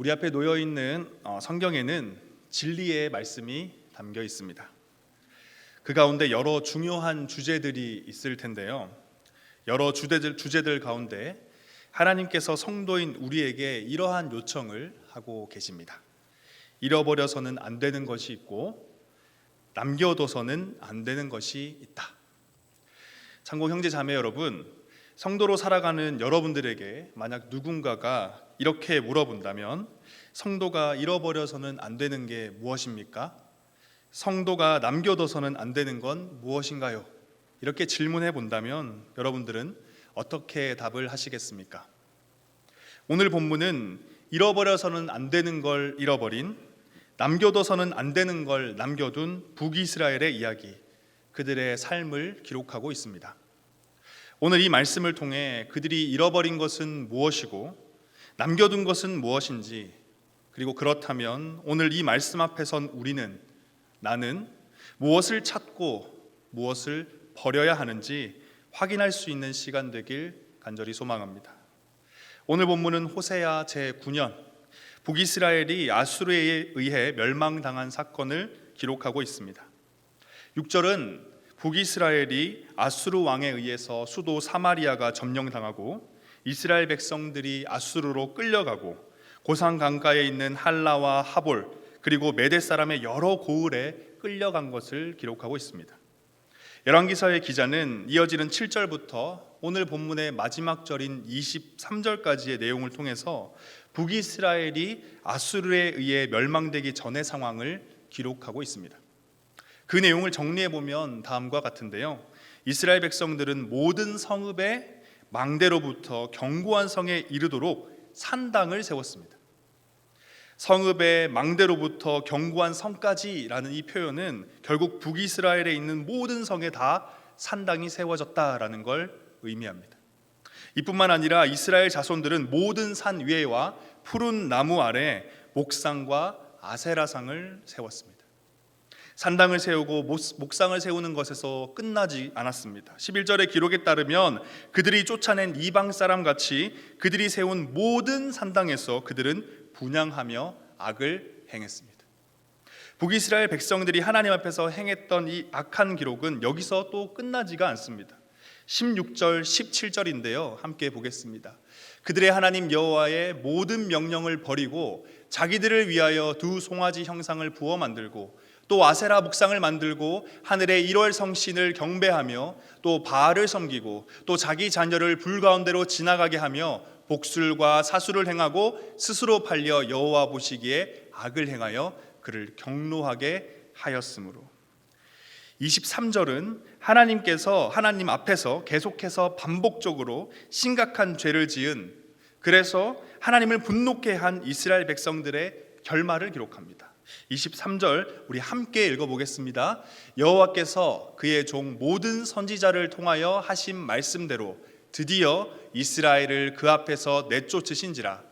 우리 앞에 놓여 있는 성경에는 진리의 말씀이 담겨 있습니다. 그 가운데 여러 중요한 주제들이 있을 텐데요. 여러 주제들 가운데 하나님께서 성도인 우리에게 이러한 요청을 하고 계십니다. 잃어버려서는 안 되는 것이 있고 남겨둬서는 안 되는 것이 있다. 참고 형제 자매 여러분, 성도로 살아가는 여러분들에게 만약 누군가가 이렇게 물어본다면 성도가 잃어버려서는 안 되는 게 무엇입니까? 성도가 남겨둬서는 안 되는 건 무엇인가요? 이렇게 질문해 본다면 여러분들은 어떻게 답을 하시겠습니까? 오늘 본문은 잃어버려서는 안 되는 걸 잃어버린, 남겨둬서는 안 되는 걸 남겨둔 북이스라엘의 이야기, 그들의 삶을 기록하고 있습니다. 오늘 이 말씀을 통해 그들이 잃어버린 것은 무엇이고 남겨둔 것은 무엇인지, 그리고 그렇다면 오늘 이 말씀 앞에 선 우리는, 나는 무엇을 찾고 무엇을 버려야 하는지 확인할 수 있는 시간 되길 간절히 소망합니다. 오늘 본문은 호세아 제9년 북이스라엘이 아수르에 의해 멸망당한 사건을 기록하고 있습니다. 6절은 북이스라엘이 아수르 왕에 의해서 수도 사마리아가 점령당하고 이스라엘 백성들이 아수르로 끌려가고 고산 강가에 있는 할라와 하볼 그리고 메대 사람의 여러 고을에 끌려간 것을 기록하고 있습니다. 열왕기서의 기자는 이어지는 7절부터 오늘 본문의 마지막 절인 23절까지의 내용을 통해서 북이스라엘이 아수르에 의해 멸망되기 전의 상황을 기록하고 있습니다. 그 내용을 정리해 보면 다음과 같은데요. 이스라엘 백성들은 모든 성읍의 망대로부터 견고한 성에 이르도록 산당을 세웠습니다. 성읍의 망대로부터 견고한 성까지라는 이 표현은 결국 북이스라엘에 있는 모든 성에 다 산당이 세워졌다라는 걸 의미합니다. 이뿐만 아니라 이스라엘 자손들은 모든 산 위에와 푸른 나무 아래 목상과 아세라상을 세웠습니다. 산당을 세우고 목상을 세우는 것에서 끝나지 않았습니다. 11절의 기록에 따르면 그들이 쫓아낸 이방 사람 같이 그들이 세운 모든 산당에서 그들은 분향하며 악을 행했습니다. 북이스라엘 백성들이 하나님 앞에서 행했던 이 악한 기록은 여기서 또 끝나지가 않습니다. 16절, 17절인데요. 함께 보겠습니다. 그들의 하나님 여호와의 모든 명령을 버리고 자기들을 위하여 두 송아지 형상을 부어 만들고 또 아세라 목상을 만들고 하늘의 1월 성신을 경배하며 또 바알을 섬기고 또 자기 자녀를 불 가운데로 지나가게 하며 복술과 사술을 행하고 스스로 팔려 여호와 보시기에 악을 행하여 그를 경노하게 하였으므로. 23절은 하나님 앞에서 계속해서 반복적으로 심각한 죄를 지은, 그래서 하나님을 분노케 한 이스라엘 백성들의 결말을 기록합니다. 23절 우리 함께 읽어보겠습니다. 여호와께서 그의 종 모든 선지자를 통하여 하신 말씀대로 드디어 이스라엘을 그 앞에서 내쫓으신지라.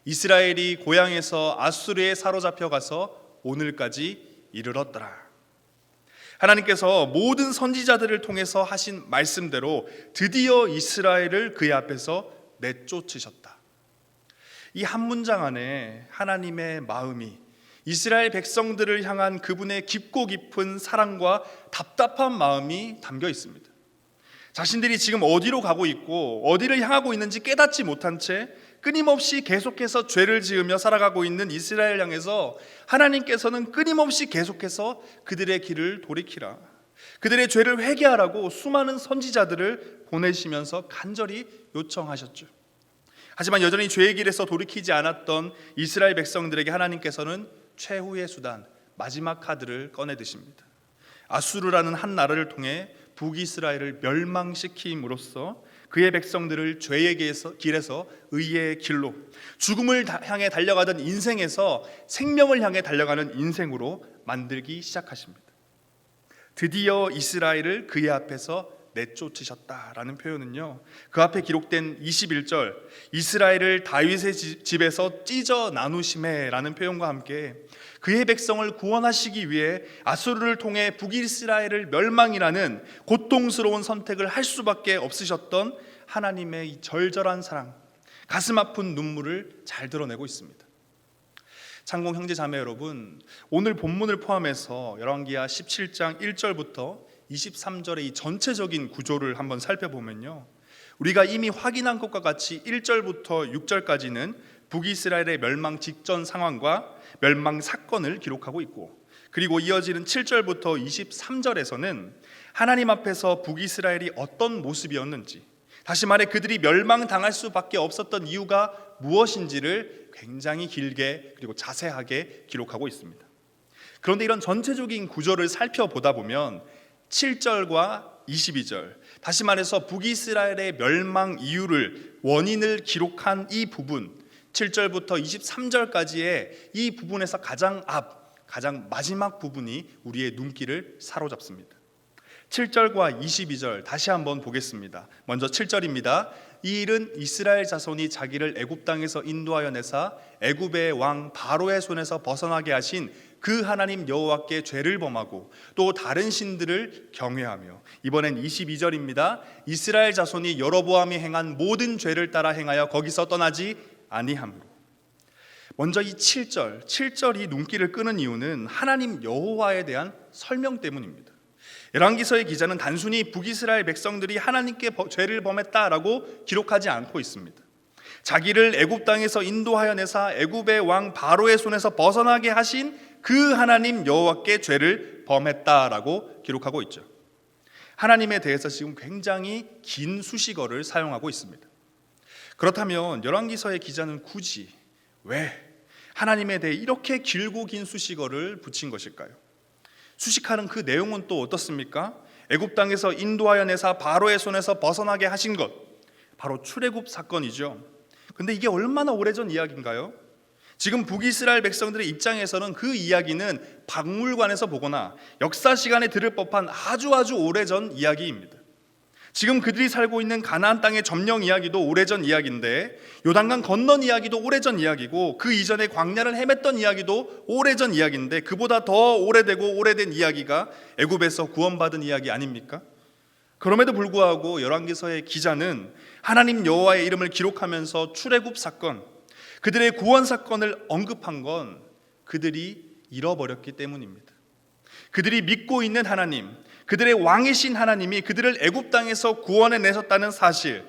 이스라엘이 고향에서 아수르에 사로잡혀 가서 오늘까지 이르렀더라. 하나님께서 모든 선지자들을 통해서 하신 말씀대로 드디어 이스라엘을 그의 앞에서 내쫓으셨다. 이 한 문장 안에 하나님의 마음이, 이스라엘 백성들을 향한 그분의 깊고 깊은 사랑과 답답한 마음이 담겨 있습니다. 자신들이 지금 어디로 가고 있고 어디를 향하고 있는지 깨닫지 못한 채 끊임없이 계속해서 죄를 지으며 살아가고 있는 이스라엘 향해서 하나님께서는 끊임없이 계속해서 그들의 길을 돌이키라, 그들의 죄를 회개하라고 수많은 선지자들을 보내시면서 간절히 요청하셨죠. 하지만 여전히 죄의 길에서 돌이키지 않았던 이스라엘 백성들에게 하나님께서는 최후의 수단, 마지막 카드를 꺼내드십니다. 아수르라는 한 나라를 통해 북이스라엘을 멸망시킴으로써 그의 백성들을 죄의 길에서 의의 길로, 죽음을 향해 달려가던 인생에서 생명을 향해 달려가는 인생으로 만들기 시작하십니다. 드디어 이스라엘을 그의 앞에서 내쫓으셨다라는 표현은요, 그 앞에 기록된 21절 이스라엘을 다윗의 집에서 찢어 나누심에라는 표현과 함께 그의 백성을 구원하시기 위해 아수르를 통해 북이스라엘을 멸망이라는 고통스러운 선택을 할 수밖에 없으셨던 하나님의 이 절절한 사랑, 가슴 아픈 눈물을 잘 드러내고 있습니다. 창공 형제 자매 여러분, 오늘 본문을 포함해서 열왕기하 17장 1절부터 23절의 이 전체적인 구조를 한번 살펴보면요, 우리가 이미 확인한 것과 같이 1절부터 6절까지는 북이스라엘의 멸망 직전 상황과 멸망 사건을 기록하고 있고, 그리고 이어지는 7절부터 23절에서는 하나님 앞에서 북이스라엘이 어떤 모습이었는지, 다시 말해 그들이 멸망당할 수밖에 없었던 이유가 무엇인지를 굉장히 길게 그리고 자세하게 기록하고 있습니다. 그런데 이런 전체적인 구조를 살펴보다 보면 7절과 22절, 다시 말해서 북이스라엘의 멸망 이유를, 원인을 기록한 이 부분, 7절부터 23절까지의 이 부분에서 가장 마지막 부분이 우리의 눈길을 사로잡습니다. 7절과 22절 다시 한번 보겠습니다. 먼저 7절입니다. 이 일은 이스라엘 자손이 자기를 애굽 땅에서 인도하여 내사 애굽의 왕 바로의 손에서 벗어나게 하신 그 하나님 여호와께 죄를 범하고 또 다른 신들을 경외하며, 이번엔 22절입니다. 이스라엘 자손이 여로보암이 행한 모든 죄를 따라 행하여 거기서 떠나지 아니함으로. 먼저 이 7절이 눈길을 끄는 이유는 하나님 여호와에 대한 설명 때문입니다. 열왕기서의 기자는 단순히 북이스라엘 백성들이 하나님께 죄를 범했다라고 기록하지 않고 있습니다. 자기를 애굽 땅에서 인도하여 내사 애굽의 왕 바로의 손에서 벗어나게 하신 그 하나님 여호와께 죄를 범했다라고 기록하고 있죠. 하나님에 대해서 지금 굉장히 긴 수식어를 사용하고 있습니다. 그렇다면 열왕기서의 기자는 굳이 왜 하나님에 대해 이렇게 길고 긴 수식어를 붙인 것일까요? 수식하는 그 내용은 또 어떻습니까? 애굽 땅에서 인도하여 내사 바로의 손에서 벗어나게 하신 것, 바로 출애굽 사건이죠. 근데 이게 얼마나 오래전 이야기인가요? 지금 북이스라엘 백성들의 입장에서는 그 이야기는 박물관에서 보거나 역사 시간에 들을 법한 아주 오래전 이야기입니다. 지금 그들이 살고 있는 가나안 땅의 점령 이야기도 오래전 이야기인데, 요단강 건넌 이야기도 오래전 이야기고, 그 이전에 광야를 헤맸던 이야기도 오래전 이야기인데, 그보다 더 오래되고 오래된 이야기가 애굽에서 구원받은 이야기 아닙니까? 그럼에도 불구하고 열왕기서의 기자는 하나님 여호와의 이름을 기록하면서 출애굽 사건, 그들의 구원 사건을 언급한 건 그들이 잃어버렸기 때문입니다. 그들이 믿고 있는 하나님, 그들의 왕이신 하나님이 그들을 애굽 땅에서 구원해 내셨다는 사실,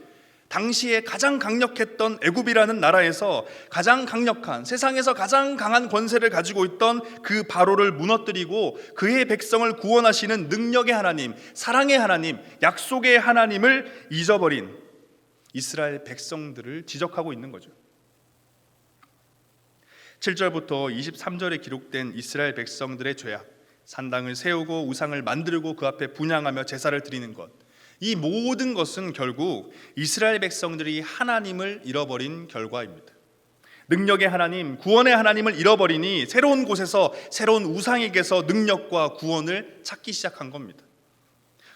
당시에 가장 강력했던 애굽이라는 나라에서 가장 강력한, 세상에서 가장 강한 권세를 가지고 있던 그 바로를 무너뜨리고 그의 백성을 구원하시는 능력의 하나님, 사랑의 하나님, 약속의 하나님을 잊어버린 이스라엘 백성들을 지적하고 있는 거죠. 7절부터 23절에 기록된 이스라엘 백성들의 죄악, 산당을 세우고 우상을 만들고 그 앞에 분향하며 제사를 드리는 것, 이 모든 것은 결국 이스라엘 백성들이 하나님을 잃어버린 결과입니다. 능력의 하나님, 구원의 하나님을 잃어버리니 새로운 곳에서 새로운 우상에게서 능력과 구원을 찾기 시작한 겁니다.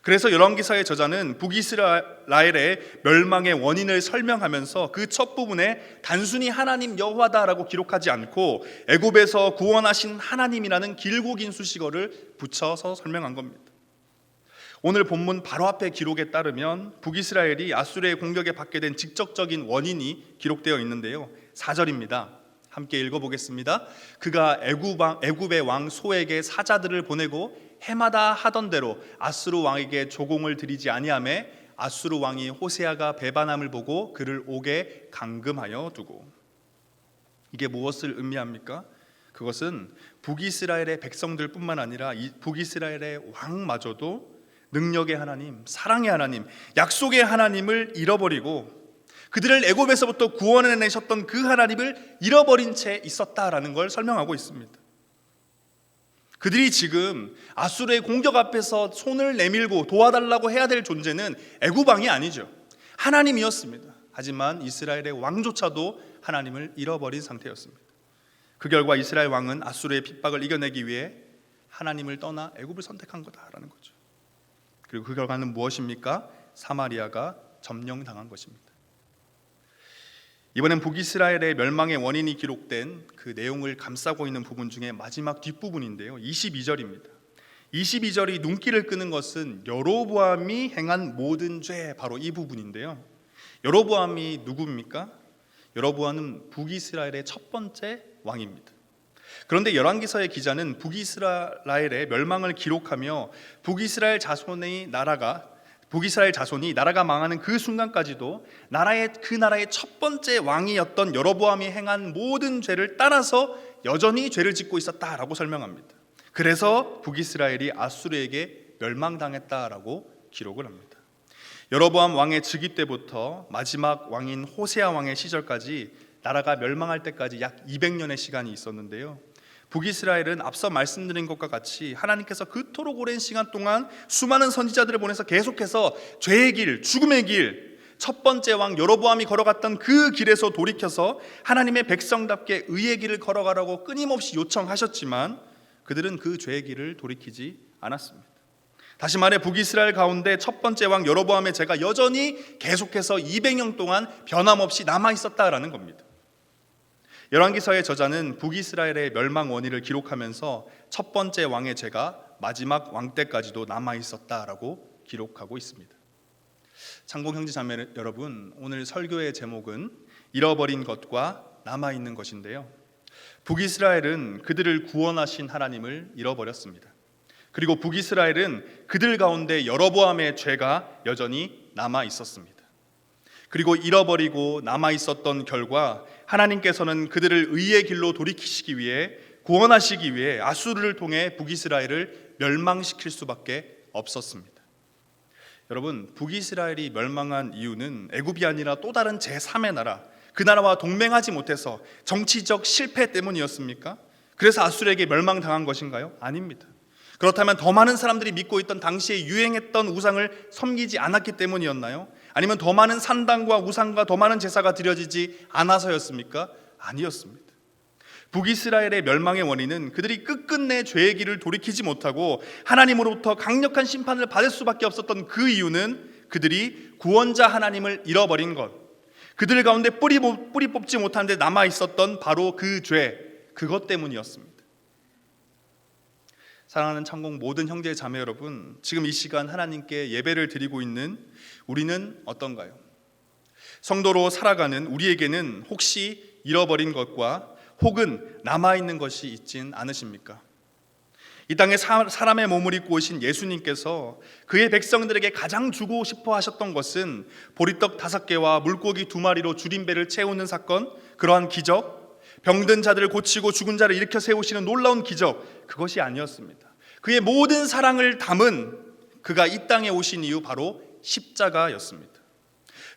그래서 열왕기서의 저자는 북이스라엘의 멸망의 원인을 설명하면서 그 첫 부분에 단순히 하나님 여호와다라고 기록하지 않고 애굽에서 구원하신 하나님이라는 길고 긴 수식어를 붙여서 설명한 겁니다. 오늘 본문 바로 앞에 기록에 따르면 북이스라엘이 아수르의 공격에 받게 된 직접적인 원인이 기록되어 있는데요, 4절입니다. 함께 읽어보겠습니다. 그가 애굽의 왕 소에게 사자들을 보내고 해마다 하던 대로 아수르 왕에게 조공을 드리지 아니하매 아수르 왕이 호세아가 배반함을 보고 그를 옥에 감금하여 두고. 이게 무엇을 의미합니까? 그것은 북이스라엘의 백성들뿐만 아니라 북이스라엘의 왕마저도 능력의 하나님, 사랑의 하나님, 약속의 하나님을 잃어버리고 그들을 애굽에서부터 구원해내셨던 그 하나님을 잃어버린 채 있었다라는 걸 설명하고 있습니다. 그들이 지금 아수르의 공격 앞에서 손을 내밀고 도와달라고 해야 될 존재는 애굽 왕이 아니죠. 하나님이었습니다. 하지만 이스라엘의 왕조차도 하나님을 잃어버린 상태였습니다. 그 결과 이스라엘 왕은 아수르의 핍박을 이겨내기 위해 하나님을 떠나 애굽을 선택한 거다라는 거죠. 그리고 그 결과는 무엇입니까? 사마리아가 점령당한 것입니다. 이번엔 북이스라엘의 멸망의 원인이 기록된 그 내용을 감싸고 있는 부분 중에 마지막 뒷부분인데요, 22절입니다. 22절이 눈길을 끄는 것은 여로보암이 행한 모든 죄, 바로 이 부분인데요, 여로보암이 누구입니까? 여로보암은 북이스라엘의 첫 번째 왕입니다. 그런데 열왕기서의 기자는 북이스라엘의 멸망을 기록하며 북이스라엘 자손이 나라가 망하는 그 순간까지도 그 나라의 첫 번째 왕이었던 여로보암이 행한 모든 죄를 따라서 여전히 죄를 짓고 있었다라고 설명합니다. 그래서 북이스라엘이 아수르에게 멸망당했다라고 기록을 합니다. 여로보암 왕의 즉위 때부터 마지막 왕인 호세아 왕의 시절까지 나라가 멸망할 때까지 약 200년의 시간이 있었는데요. 북이스라엘은 앞서 말씀드린 것과 같이 하나님께서 그토록 오랜 시간 동안 수많은 선지자들을 보내서 계속해서 죄의 길, 죽음의 길, 첫 번째 왕 여로보암이 걸어갔던 그 길에서 돌이켜서 하나님의 백성답게 의의 길을 걸어가라고 끊임없이 요청하셨지만 그들은 그 죄의 길을 돌이키지 않았습니다. 다시 말해 북이스라엘 가운데 첫 번째 왕 여로보암의 죄가 여전히 계속해서 200년 동안 변함없이 남아있었다라는 겁니다. 열왕기서의 저자는 북이스라엘의 멸망 원인을 기록하면서 첫 번째 왕의 죄가 마지막 왕 때까지도 남아있었다라고 기록하고 있습니다. 창공 형제 자매 여러분, 오늘 설교의 제목은 잃어버린 것과 남아있는 것인데요. 북이스라엘은 그들을 구원하신 하나님을 잃어버렸습니다. 그리고 북이스라엘은 그들 가운데 여로보암의 죄가 여전히 남아있었습니다. 그리고 잃어버리고 남아있었던 결과 하나님께서는 그들을 의의 길로 돌이키시기 위해, 구원하시기 위해 아수르를 통해 북이스라엘을 멸망시킬 수밖에 없었습니다. 여러분, 북이스라엘이 멸망한 이유는 애굽이 아니라 또 다른 제3의 나라, 그 나라와 동맹하지 못해서 정치적 실패 때문이었습니까? 그래서 아수르에게 멸망당한 것인가요? 아닙니다. 그렇다면 더 많은 사람들이 믿고 있던 당시에 유행했던 우상을 섬기지 않았기 때문이었나요? 아니면 더 많은 산당과 우상과 더 많은 제사가 드려지지 않아서였습니까? 아니었습니다. 북이스라엘의 멸망의 원인은 그들이 끝끝내 죄의 길을 돌이키지 못하고 하나님으로부터 강력한 심판을 받을 수밖에 없었던 그 이유는 그들이 구원자 하나님을 잃어버린 것, 그들 가운데 뿌리 뽑지 못한 데 남아있었던 바로 그 죄, 그것 때문이었습니다. 사랑하는 창공 모든 형제 자매 여러분, 지금 이 시간 하나님께 예배를 드리고 있는 우리는 어떤가요? 성도로 살아가는 우리에게는 혹시 잃어버린 것과 혹은 남아있는 것이 있진 않으십니까? 이 땅에 사람의 몸을 입고 오신 예수님께서 그의 백성들에게 가장 주고 싶어 하셨던 것은 보리떡 5개와 물고기 2마리로 줄임배를 채우는 사건, 그러한 기적, 병든 자들을 고치고 죽은 자를 일으켜 세우시는 놀라운 기적, 그것이 아니었습니다. 그의 모든 사랑을 담은 그가 이 땅에 오신 이유, 바로 십자가였습니다.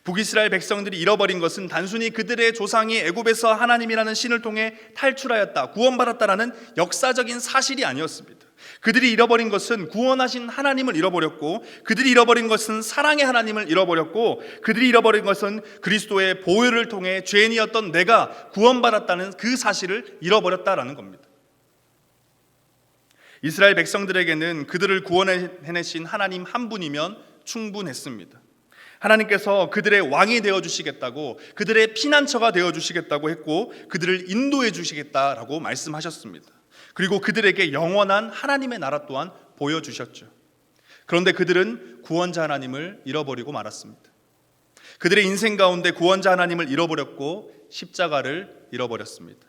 북이스라엘 백성들이 잃어버린 것은 단순히 그들의 조상이 애굽에서 하나님이라는 신을 통해 탈출하였다, 구원받았다라는 역사적인 사실이 아니었습니다. 그들이 잃어버린 것은 구원하신 하나님을 잃어버렸고, 그들이 잃어버린 것은 사랑의 하나님을 잃어버렸고, 그들이 잃어버린 것은 그리스도의 보혈을 통해 죄인이었던 내가 구원받았다는 그 사실을 잃어버렸다라는 겁니다. 이스라엘 백성들에게는 그들을 구원해내신 하나님 한 분이면 충분했습니다. 하나님께서 그들의 왕이 되어주시겠다고, 그들의 피난처가 되어주시겠다고 했고, 그들을 인도해 주시겠다라고 말씀하셨습니다. 그리고 그들에게 영원한 하나님의 나라 또한 보여주셨죠. 그런데 그들은 구원자 하나님을 잃어버리고 말았습니다. 그들의 인생 가운데 구원자 하나님을 잃어버렸고 십자가를 잃어버렸습니다.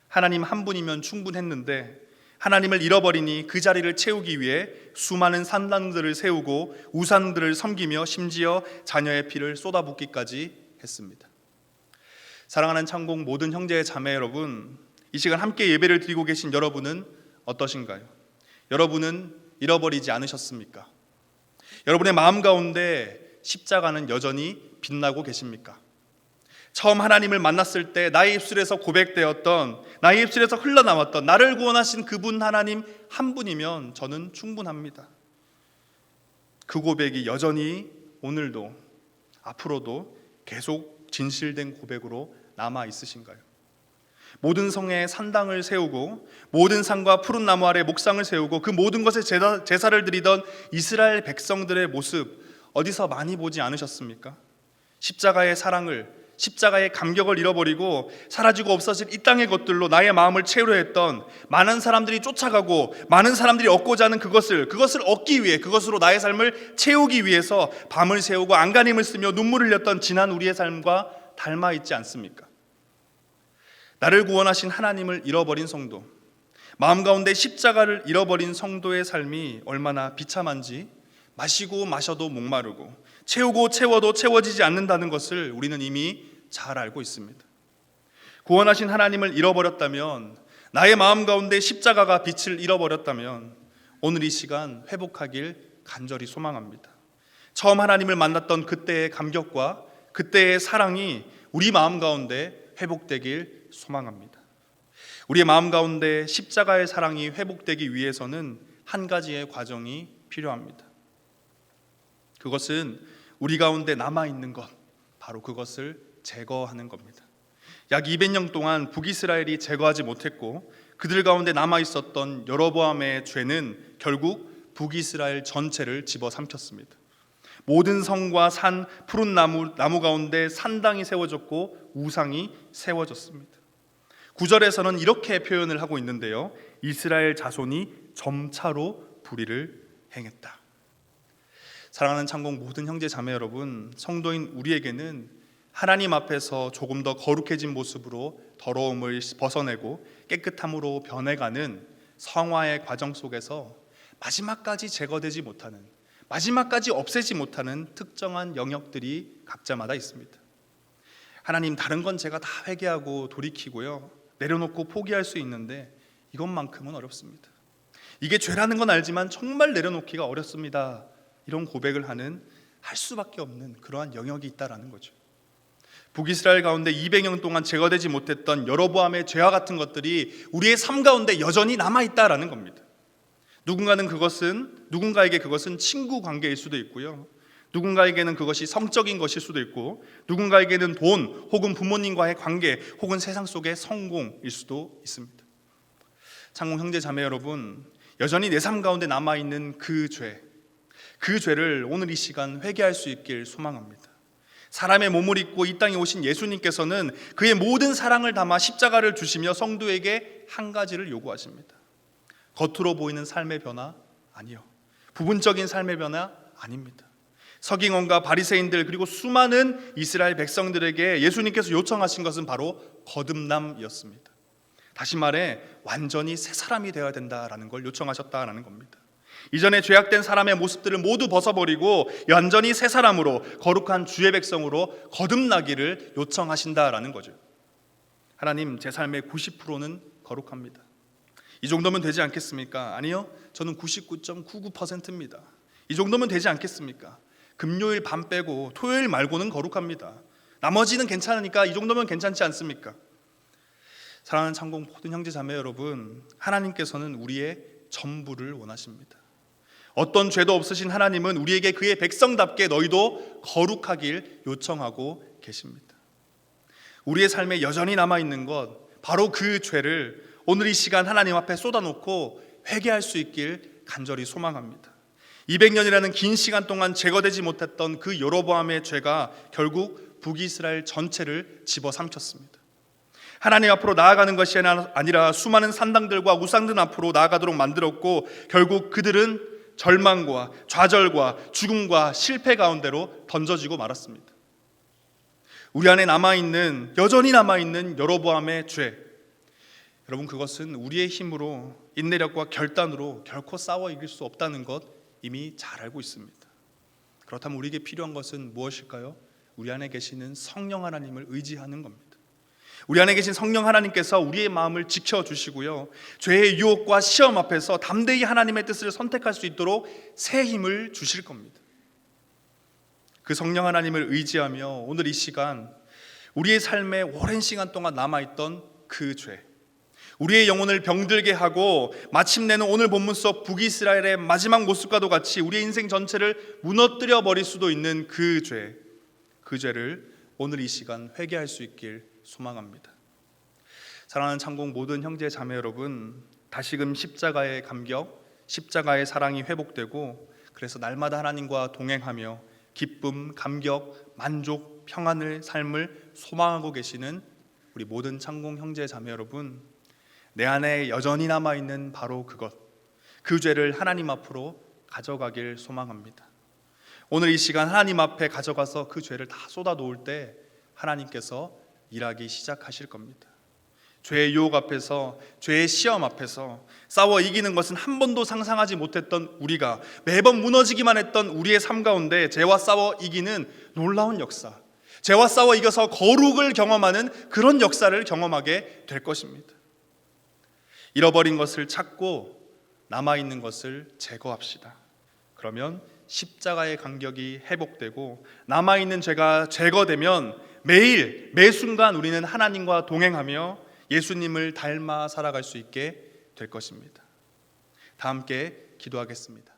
하나님 한 분이면 충분했는데 하나님을 잃어버리니 그 자리를 채우기 위해 수많은 산당들을 세우고 우상들을 섬기며 심지어 자녀의 피를 쏟아붓기까지 했습니다. 사랑하는 창공 모든 형제 자매 여러분, 이 시간 함께 예배를 드리고 계신 여러분은 어떠신가요? 여러분은 잃어버리지 않으셨습니까? 여러분의 마음 가운데 십자가는 여전히 빛나고 계십니까? 처음 하나님을 만났을 때 나의 입술에서 고백되었던, 나의 입술에서 흘러나왔던 나를 구원하신 그분 하나님 한 분이면 저는 충분합니다. 그 고백이 여전히 오늘도 앞으로도 계속 진실된 고백으로 남아 있으신가요? 모든 성에 산당을 세우고 모든 산과 푸른 나무 아래 목상을 세우고 그 모든 것에 제사를 드리던 이스라엘 백성들의 모습 어디서 많이 보지 않으셨습니까? 십자가의 사랑을, 십자가의 감격을 잃어버리고 사라지고 없어질 이 땅의 것들로 나의 마음을 채우려 했던 많은 사람들이 쫓아가고 많은 사람들이 얻고자 하는 그것을 얻기 위해, 그것으로 나의 삶을 채우기 위해서 밤을 새우고 안간힘을 쓰며 눈물을 흘렸던 지난 우리의 삶과 닮아 있지 않습니까? 나를 구원하신 하나님을 잃어버린 성도, 마음 가운데 십자가를 잃어버린 성도의 삶이 얼마나 비참한지 마시고 마셔도 목마르고 채우고 채워도 채워지지 않는다는 것을 우리는 이미 잘 알고 있습니다. 구원하신 하나님을 잃어버렸다면, 나의 마음 가운데 십자가가 빛을 잃어버렸다면 오늘 이 시간 회복하길 간절히 소망합니다. 처음 하나님을 만났던 그때의 감격과 그때의 사랑이 우리 마음 가운데 회복되길 소망합니다. 우리의 마음 가운데 십자가의 사랑이 회복되기 위해서는 한 가지의 과정이 필요합니다. 그것은 우리 가운데 남아있는 것, 바로 그것을 제거하는 겁니다. 약 200년 동안 북이스라엘이 제거하지 못했고 그들 가운데 남아있었던 여로보암의 죄는 결국 북이스라엘 전체를 집어삼켰습니다. 모든 성과 산, 푸른 나무 가운데 산당이 세워졌고 우상이 세워졌습니다. 9절에서는 이렇게 표현을 하고 있는데요, 이스라엘 자손이 점차로 불의를 행했다. 사랑하는 창공 모든 형제 자매 여러분, 성도인 우리에게는 하나님 앞에서 조금 더 거룩해진 모습으로 더러움을 벗어내고 깨끗함으로 변해가는 성화의 과정 속에서 마지막까지 제거되지 못하는, 마지막까지 없애지 못하는 특정한 영역들이 각자마다 있습니다. 하나님, 다른 건 제가 다 회개하고 돌이키고요, 내려놓고 포기할 수 있는데 이것만큼은 어렵습니다. 이게 죄라는 건 알지만 정말 내려놓기가 어렵습니다. 이런 고백을 할 수밖에 없는 그러한 영역이 있다라는 거죠. 북이스라엘 가운데 200년 동안 제거되지 못했던 여로보암의 죄와 같은 것들이 우리의 삶 가운데 여전히 남아있다라는 겁니다. 누군가에게 그것은 친구 관계일 수도 있고요, 누군가에게는 그것이 성적인 것일 수도 있고, 누군가에게는 돈 혹은 부모님과의 관계 혹은 세상 속의 성공일 수도 있습니다. 창공 형제 자매 여러분, 여전히 내 삶 가운데 남아있는 그 죄를 오늘 이 시간 회개할 수 있길 소망합니다. 사람의 몸을 입고 이 땅에 오신 예수님께서는 그의 모든 사랑을 담아 십자가를 주시며 성도에게 한 가지를 요구하십니다. 겉으로 보이는 삶의 변화 아니요, 부분적인 삶의 변화 아닙니다. 서기관과 바리새인들 그리고 수많은 이스라엘 백성들에게 예수님께서 요청하신 것은 바로 거듭남이었습니다. 다시 말해 완전히 새 사람이 되어야 된다라는 걸 요청하셨다라는 겁니다. 이전에 죄악된 사람의 모습들을 모두 벗어버리고 완전히 새 사람으로, 거룩한 주의 백성으로 거듭나기를 요청하신다라는 거죠. 하나님, 제 삶의 90%는 거룩합니다. 이 정도면 되지 않겠습니까? 아니요, 저는 99.99%입니다. 이 정도면 되지 않겠습니까? 금요일 밤 빼고 토요일 말고는 거룩합니다. 나머지는 괜찮으니까 이 정도면 괜찮지 않습니까? 사랑하는 창공 모든 형제 자매 여러분, 하나님께서는 우리의 전부를 원하십니다. 어떤 죄도 없으신 하나님은 우리에게 그의 백성답게 너희도 거룩하길 요청하고 계십니다. 우리의 삶에 여전히 남아있는 것, 바로 그 죄를 오늘 이 시간 하나님 앞에 쏟아놓고 회개할 수 있길 간절히 소망합니다. 200년이라는 긴 시간 동안 제거되지 못했던 그 여로보암의 죄가 결국 북이스라엘 전체를 집어삼켰습니다. 하나님 앞으로 나아가는 것이 아니라 수많은 산당들과 우상들 앞으로 나아가도록 만들었고, 결국 그들은 절망과 좌절과 죽음과 실패 가운데로 던져지고 말았습니다. 우리 안에 여전히 남아있는 여로보암의 죄, 여러분, 그것은 우리의 힘으로, 인내력과 결단으로 결코 싸워 이길 수 없다는 것 이미 잘 알고 있습니다. 그렇다면 우리에게 필요한 것은 무엇일까요? 우리 안에 계시는 성령 하나님을 의지하는 겁니다. 우리 안에 계신 성령 하나님께서 우리의 마음을 지켜주시고요, 죄의 유혹과 시험 앞에서 담대히 하나님의 뜻을 선택할 수 있도록 새 힘을 주실 겁니다. 그 성령 하나님을 의지하며 오늘 이 시간 우리의 삶에 오랜 시간 동안 남아있던 그 죄, 우리의 영혼을 병들게 하고 마침내는 오늘 본문 속 북이스라엘의 마지막 모습과도 같이 우리의 인생 전체를 무너뜨려 버릴 수도 있는 그 죄를 오늘 이 시간 회개할 수 있길 소망합니다. 사랑하는 창공 모든 형제 자매 여러분, 다시금 십자가의 감격, 십자가의 사랑이 회복되고, 그래서 날마다 하나님과 동행하며 기쁨, 감격, 만족, 평안의 삶을 소망하고 계시는 우리 모든 창공 형제 자매 여러분, 내 안에 여전히 남아있는 바로 그 죄를 하나님 앞으로 가져가길 소망합니다. 오늘 이 시간 하나님 앞에 가져가서 그 죄를 다 쏟아 놓을 때 하나님께서 일하기 시작하실 겁니다. 죄의 유혹 앞에서, 죄의 시험 앞에서 싸워 이기는 것은 한 번도 상상하지 못했던 우리가, 매번 무너지기만 했던 우리의 삶 가운데 죄와 싸워 이기는 놀라운 역사, 죄와 싸워 이겨서 거룩을 경험하는 그런 역사를 경험하게 될 것입니다. 잃어버린 것을 찾고 남아있는 것을 제거합시다. 그러면 십자가의 간격이 회복되고 남아있는 죄가 제거되면 매일 매순간 우리는 하나님과 동행하며 예수님을 닮아 살아갈 수 있게 될 것입니다. 다 함께 기도하겠습니다.